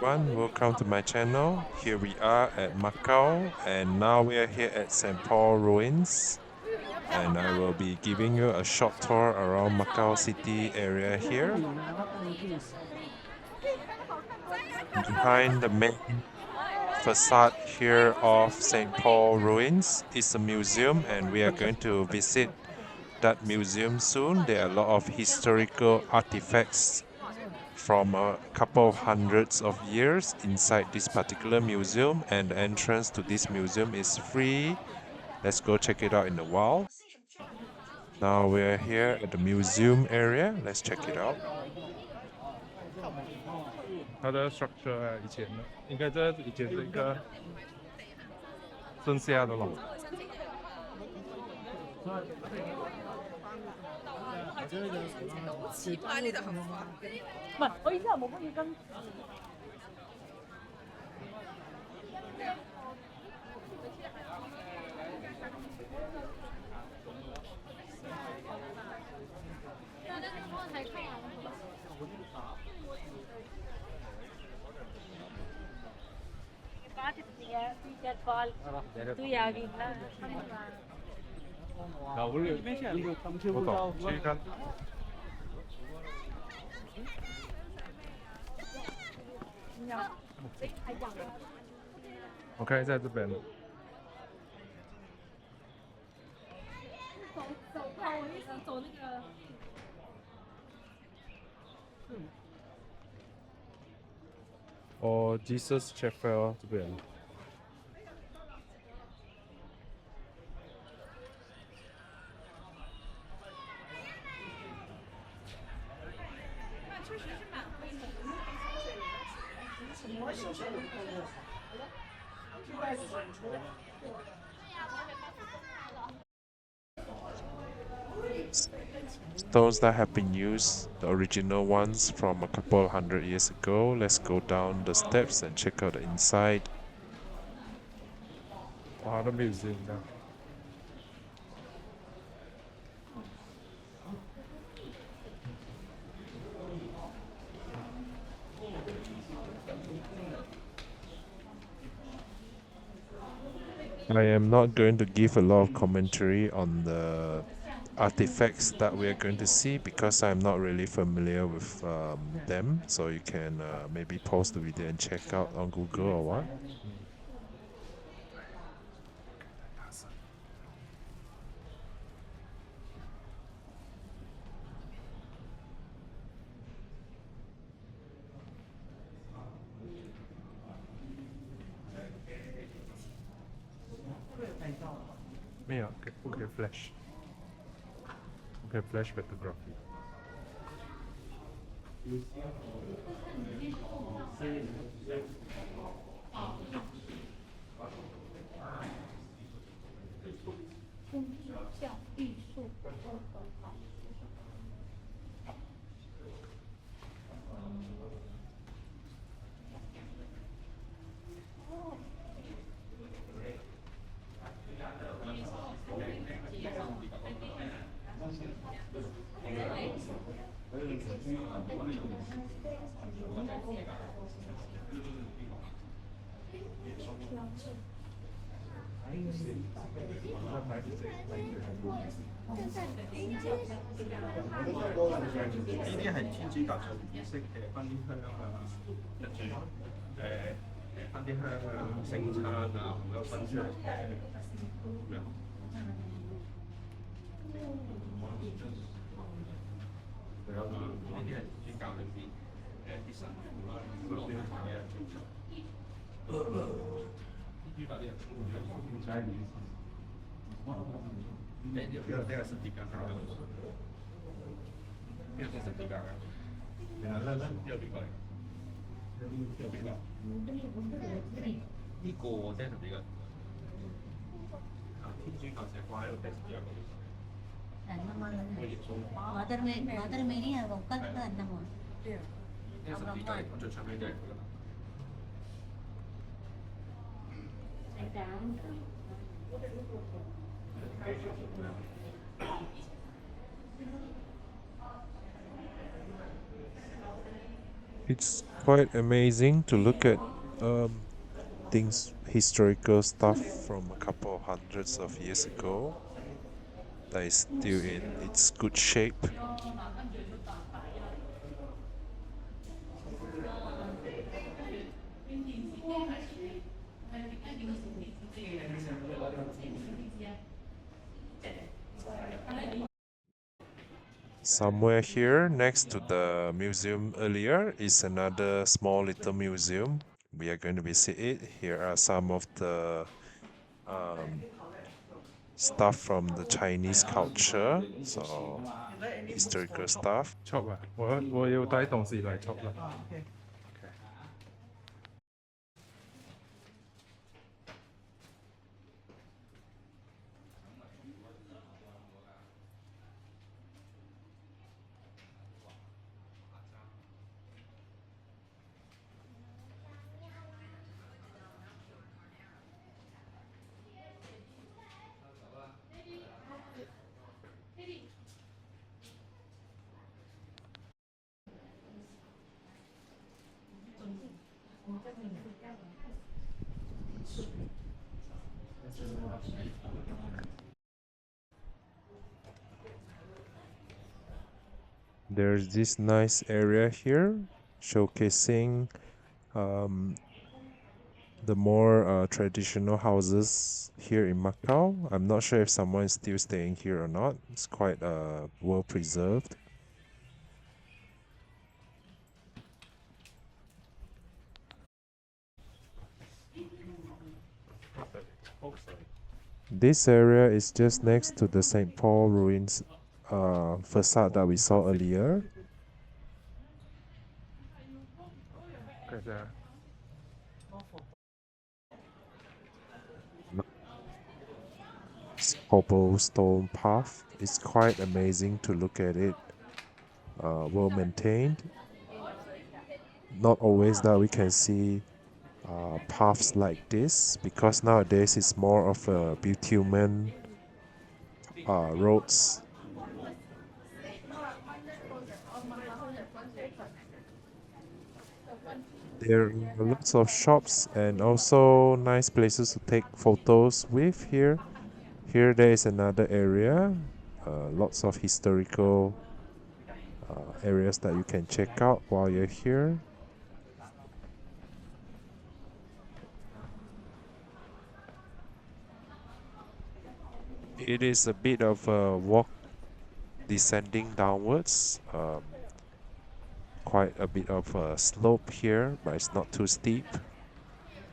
Everyone, welcome to my channel. Here we are at Macau, and now we are here at St. Paul ruins, and I will be giving you a short tour around Macau city area here. Behind the main facade here of St. Paul ruins is a museum, and we are going to visit that museum soon. There are a lot of historical artifacts from a couple of hundreds of years inside this particular museum, and the entrance to this museum is free. Let's go check it out in a while. Now we're here at the museum area. Let's check it out. 它的 structure 以前的，应该这以前是一个剩下的咯。奇葩呢就幸福啊！唔係，我意思係冇乜嘢跟。都有見啦。我懂，去看。我看一下这边。走那个。哦 ，Jesus Chapel 这边。Stones that have been used, the original ones from a couple of hundred years ago. Let's go down the steps and check out the inside. 哇，都 museum 的。I am not going to give a lot of commentary on the artifacts that we are going to see because I'm not really familiar with them. So you can maybe pause the video and check out on Google or what. 没有，不可以 flash， 不可以 flash photography。艺术。呢啲係天主教做儀式，分啲香啊，跟住分啲香啊、聖餐啊，咁樣分出嚟咁樣。呢啲係天主教裏邊啲神父啦，落啲嘅天主教啲人呢個是點㗎？呢個是點㗎？有邊個嚟？有邊個？呢個即係點㗎？天主教石塊喺度第十一個。मदर मेरी है वो कल का अन्नम हो最出名嘅係佢啦。It's quite amazing to look at things, historical stuff from a couple of hundreds of years ago that is still in its good shape. Somewhere here next to the museum earlier is another small little museum. We are going to visit it. Here are some of the um, stuff from the Chinese culture, so historical stuff. chop 啊！我要帶同事嚟 chop 啦。There's this nice area here showcasing um, the more traditional houses here in Macau. I'm not sure if someone is still staying here or not. It's quite well preserved. This area is just next to the St. Paul ruins facade that we saw earlier. 睇下 This cobblestone path is quite amazing to look at it. Well maintained. Not always that we can see paths like this, because nowadays it's more of a bitumen roads. There are lots of shops and also nice places to take photos with here. Here there is another area, lots of historical areas that you can check out while you're here. It is a bit of a walk descending downwards, quite a bit of a slope here, but it's not too steep.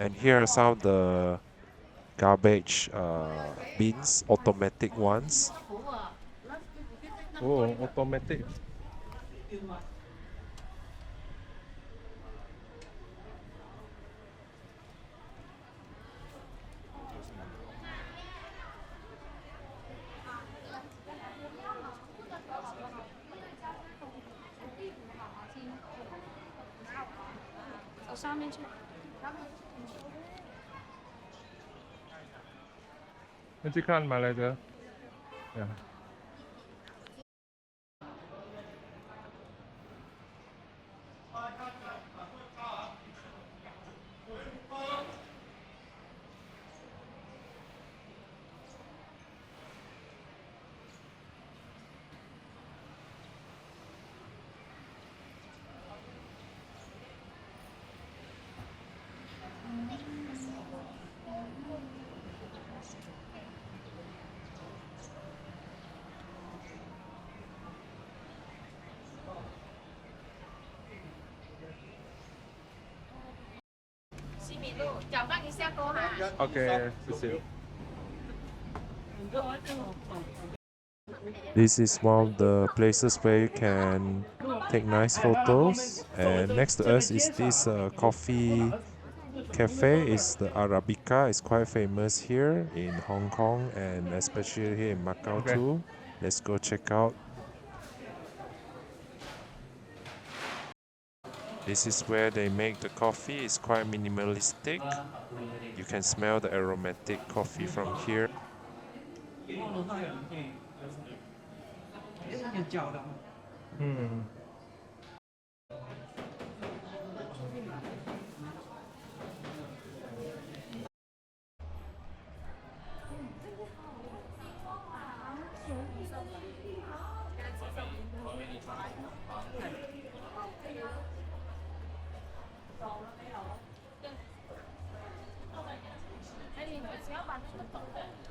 And here are some of the garbage bins, automatic ones. 哦，automatic。走上面去。你去看马来的，呀。搅拌一下锅哈。OK，谢谢。This is one of the places where you can take nice photos. And next to us is this coffee cafe. It's the Arabica. It's quite famous here in Hong Kong and especially here in Macau too. Let's go check out. This is where they make the coffee. It's quite minimalistic. You can smell the aromatic coffee from here. 要搬出走的。